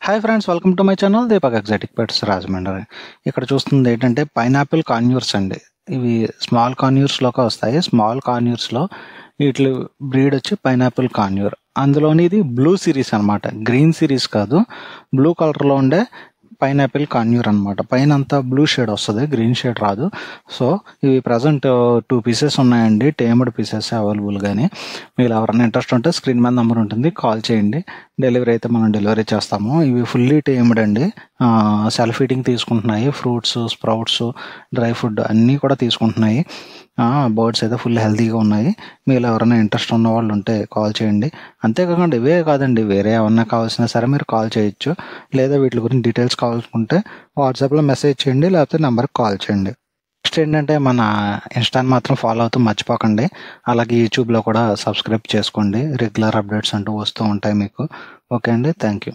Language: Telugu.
Hi friends, welcome to my channel Deepak exotic pets Rajahmundry. ఇక్కడ చూస్తుంది ఏంటంటే పైనాపిల్ కాన్యూర్స్ అండి. ఇవి స్మాల్ కాన్యూర్స్లోకి వస్తాయి. స్మాల్ కాన్యూర్స్లో వీటి బ్రీడ్ వచ్చి పైనాపిల్ కాన్యూర్. అందులోని ఇది బ్లూ సిరీస్ అనమాట, గ్రీన్ సిరీస్ కాదు. బ్లూ కలర్లో ఉండే పైనాపిల్ కాన్యూర్ అనమాట. పైన అంతా బ్లూ షేడ్ వస్తుంది, గ్రీన్ షేడ్ రాదు. సో ఇవి ప్రజెంట్ 2 పీసెస్ ఉన్నాయండి, టేమ్డ్ పీసెస్ అవైలబుల్. కానీ మీరు ఎవరైనా ఇంట్రెస్ట్ ఉంటే స్క్రీన్ మీద నెంబర్ ఉంటుంది, కాల్ చేయండి. డెలివరీ అయితే మనం డెలివరీ చేస్తాము. ఇవి ఫుల్లీ టేమ్డ్ అండి. సెల్ఫ్ ఫీడింగ్ తీసుకుంటున్నాయి. ఫ్రూట్స్, స్ప్రౌట్స్, డ్రై ఫుడ్ అన్నీ కూడా తీసుకుంటున్నాయి. బర్డ్స్ అయితే ఫుల్ హెల్తీగా ఉన్నాయి. మీరు ఎవరైనా ఇంట్రెస్ట్ ఉన్న వాళ్ళు ఉంటే కాల్ చేయండి. అంతేకాకుండా ఇవే కాదండి, వేరే ఏమన్నా కావాల్సినా సరే మీరు కాల్ చేయొచ్చు. లేదా వీటి గురించి డీటెయిల్స్ కావాలనుకుంటే వాట్సాప్లో మెసేజ్ చేయండి, లేకపోతే నెంబర్కి కాల్ చేయండి. నెక్స్ట్ ఏంటంటే మన ఇన్స్టాని మాత్రం ఫాలో అవుతూ మర్చిపోకండి. అలాగే యూట్యూబ్లో కూడా సబ్స్క్రైబ్ చేసుకోండి. రెగ్యులర్ అప్డేట్స్ అంటూ వస్తూ ఉంటాయి మీకు. ఓకే అండి, థ్యాంక్ యూ.